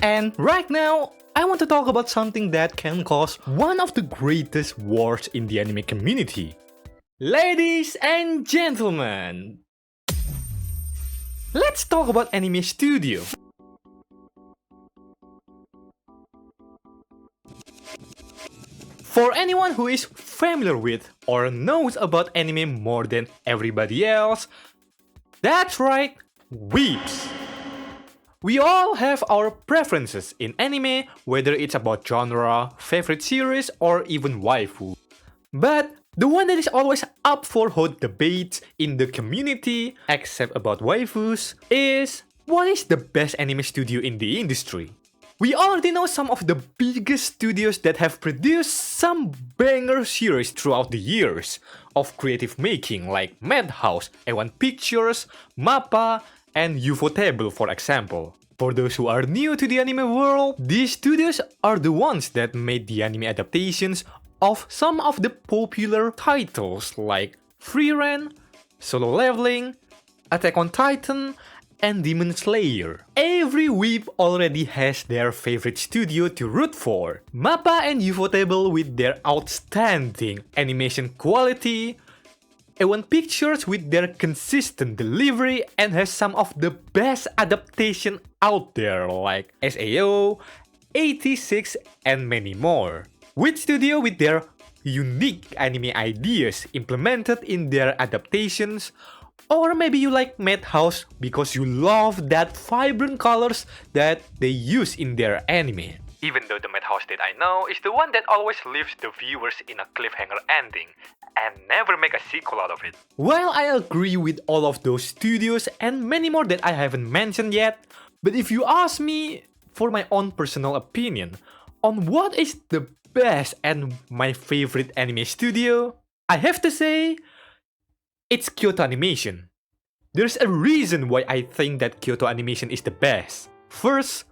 And right now, I want to talk about something that can cause one of the greatest wars in the anime community. Ladies and gentlemen, let's talk about anime studio. For anyone who is familiar with or knows about anime more than everybody else, that's right, weebs. We all have our preferences in anime, whether it's about genre, favorite series, or even waifu. But the one that is always up for hot debates in the community, except about waifus, is what is the best anime studio in the industry? We already know some of the biggest studios that have produced some banger series throughout the years of creative making, like Madhouse, A1 Pictures, MAPPA, and Ufotable, for example. For those who are new to the anime world, these studios are the ones that made the anime adaptations of some of the popular titles like Frieren, Solo Leveling, Attack on Titan, and Demon Slayer. Every weeb already has their favorite studio to root for. MAPPA and Ufotable with their outstanding animation quality, A1 Pictures with their consistent delivery and has some of the best adaptation out there like SAO, 86, and many more. Wit Studio with their unique anime ideas implemented in their adaptations. Or maybe you like Madhouse because you love that vibrant colors that they use in their anime. Even though the Madhouse that I know is the one that always leaves the viewers in a cliffhanger ending and never make a sequel out of it. While I agree with all of those studios and many more that I haven't mentioned yet, but if you ask me for my own personal opinion on what is the best and my favorite anime studio, I have to say it's Kyoto Animation. There's a reason why I think that Kyoto Animation is the best. First,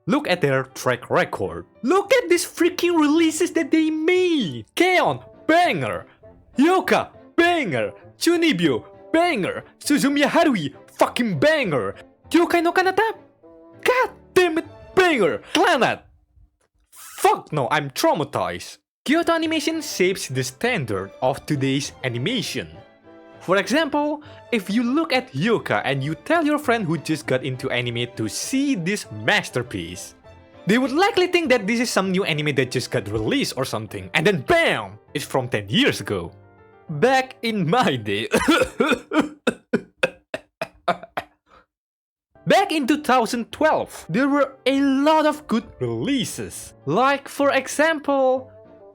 look at their track record. Look at these freaking releases that they made! Keon, banger! Hyoka, banger! Chunibyo, banger! Suzumiya Haruhi, fucking banger! Kyokai no Kanata, god damn it, banger! Clannad! Fuck no, I'm traumatized. Kyoto Animation shapes the standard of today's animation. For example, if you look at Hyoka and you tell your friend who just got into anime to see this masterpiece, they would likely think that this is some new anime that just got released or something, and then BAM! It's from 10 years ago. Back in my day. Back in 2012, there were a lot of good releases. Like, for example,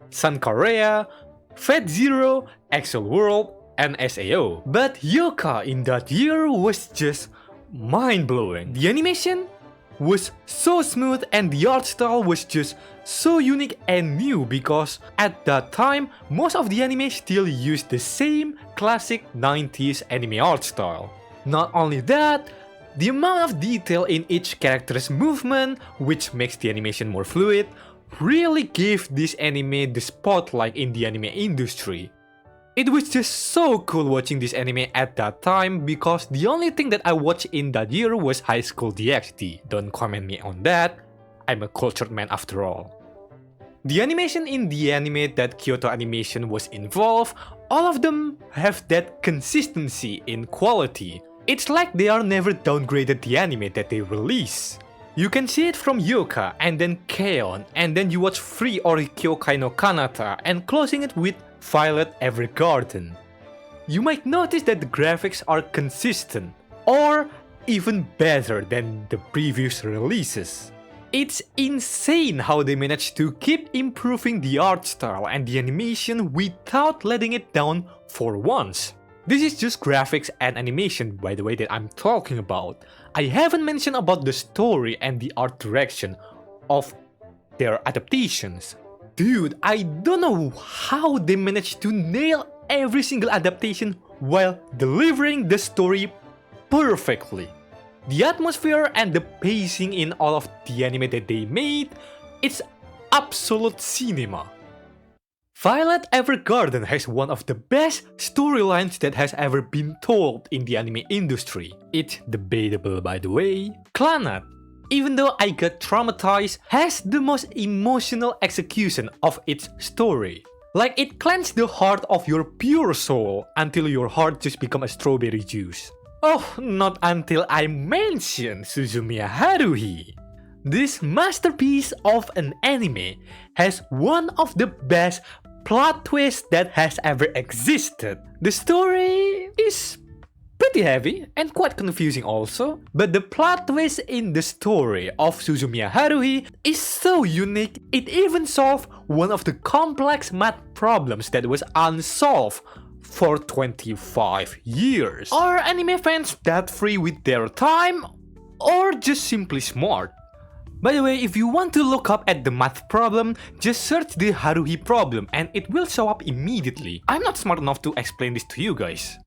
Sun Korea, Fate Zero, Axel World, and SAO. But Hyoka in that year was just mind-blowing. The animation was so smooth and the art style was just so unique and new because at that time, most of the anime still used the same classic 90s anime art style. Not only that, the amount of detail in each character's movement, which makes the animation more fluid, really gave this anime the spotlight in the anime industry. It was just so cool watching this anime at that time because the only thing that I watched in that year was High School DxD. Don't comment me on that, I'm a cultured man after all. The animation in the anime that Kyoto Animation was involved, all of them have that consistency in quality. It's like they are never downgraded the anime that they release. You can see it from Hyoka and then Keon and then you watch Free or Kyokai no Kanata and closing it with Violet Evergarden. You might notice that the graphics are consistent, or even better than the previous releases. It's insane how they managed to keep improving the art style and the animation without letting it down for once. This is just graphics and animation, by the way, that I'm talking about. I haven't mentioned about the story and the art direction of their adaptations. Dude, I don't know how they managed to nail every single adaptation while delivering the story perfectly. The atmosphere and the pacing in all of the anime that they made, it's absolute cinema. Violet Evergarden has one of the best storylines that has ever been told in the anime industry. It's debatable, by the way. Clannad. even though I got traumatized, has the most emotional execution of its story. Like it cleansed the heart of your pure soul until your heart just become a strawberry juice. Oh, not until I mention Suzumiya Haruhi. This masterpiece of an anime has one of the best plot twists that has ever existed. The story is pretty heavy and quite confusing also, but the plot twist in the story of Suzumiya Haruhi is so unique, it even solved one of the complex math problems that was unsolved for 25 years. Are anime fans that free with their time, or just simply smart? By the way, if you want to look up at the math problem, just search the Haruhi problem and it will show up immediately. I'm not smart enough to explain this to you guys.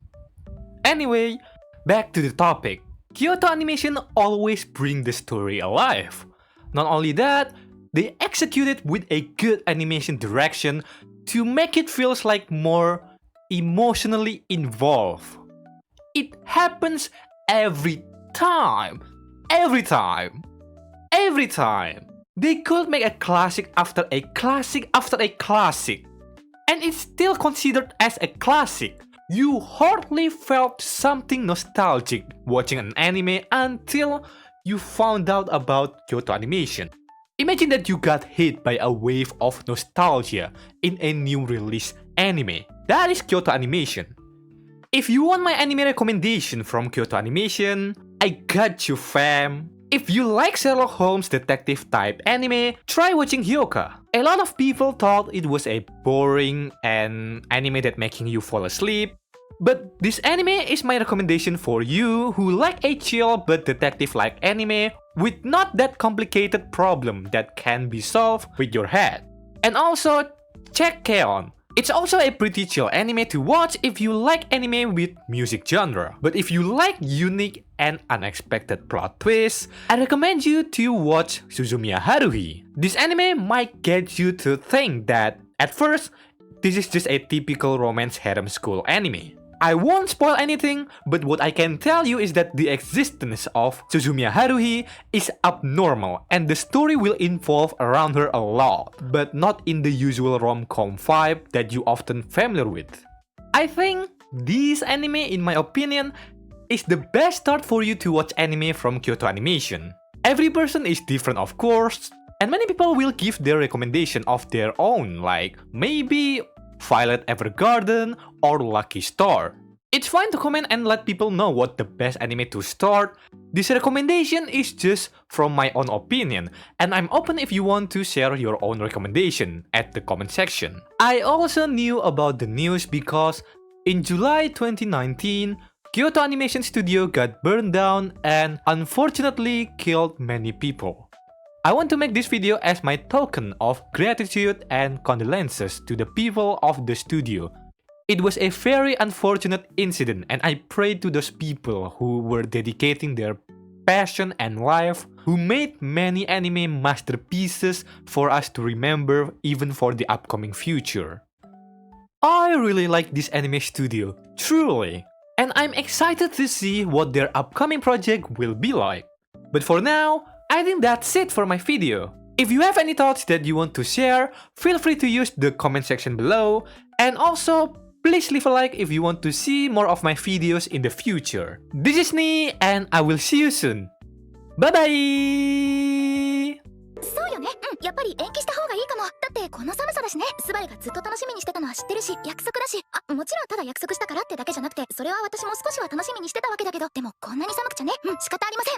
Anyway, back to the topic. Kyoto Animation always bring the story alive. Not only that, they execute it with a good animation direction to make it feels like more emotionally involved. It happens every time. Every time. Every time. They could make a classic after a classic after a classic, and it's still considered as a classic. You hardly felt something nostalgic watching an anime until you found out about Kyoto Animation. Imagine that you got hit by a wave of nostalgia in a new release anime. That is Kyoto Animation. If you want my anime recommendation from Kyoto Animation, I got you fam. If you like Sherlock Holmes detective type anime, try watching Hyoka. A lot of people thought it was a boring and anime that making you fall asleep. But this anime is my recommendation for you who like a chill but detective-like anime with not that complicated problem that can be solved with your head. And also, check K-On! It's also a pretty chill anime to watch if you like anime with music genre. But if you like unique and unexpected plot twists, I recommend you to watch Suzumiya Haruhi. This anime might get you to think that, at first, this is just a typical romance harem school anime. I won't spoil anything, but what I can tell you is that the existence of Suzumiya Haruhi is abnormal and the story will involve around her a lot, but not in the usual rom-com vibe that you often familiar with. I think this anime, in my opinion, is the best start for you to watch anime from Kyoto Animation. Every person is different of course, and many people will give their recommendation of their own, like maybe Violet Evergarden or Lucky Star. It's fine to comment and let people know what the best anime to start. This recommendation is just from my own opinion, and I'm open if you want to share your own recommendation at the comment section. I also knew about the news because in July 2019, Kyoto Animation Studio got burned down and unfortunately killed many people. I want to make this video as my token of gratitude and condolences to the people of the studio. It was a very unfortunate incident and I pray to those people who were dedicating their passion and life, who made many anime masterpieces for us to remember even for the upcoming future. I really like this anime studio, truly, and I'm excited to see what their upcoming project will be like. But for now, I think that's it for my video. If you have any thoughts that you want to share, feel free to use the comment section below, and also please leave a like if you want to see more of my videos in the future. This is Nee, and I will see you soon. Bye bye! そうよね。やっぱり延期した方がいいかも。だってこの寒さだしね。スバルがずっと楽しみにしてたのは知ってるし、約束だし。もちろんただ約束したからってだけじゃなくて、それは私も少しは楽しみにしてたわけだけど、でもこんなに寒くちゃね。仕方ありません。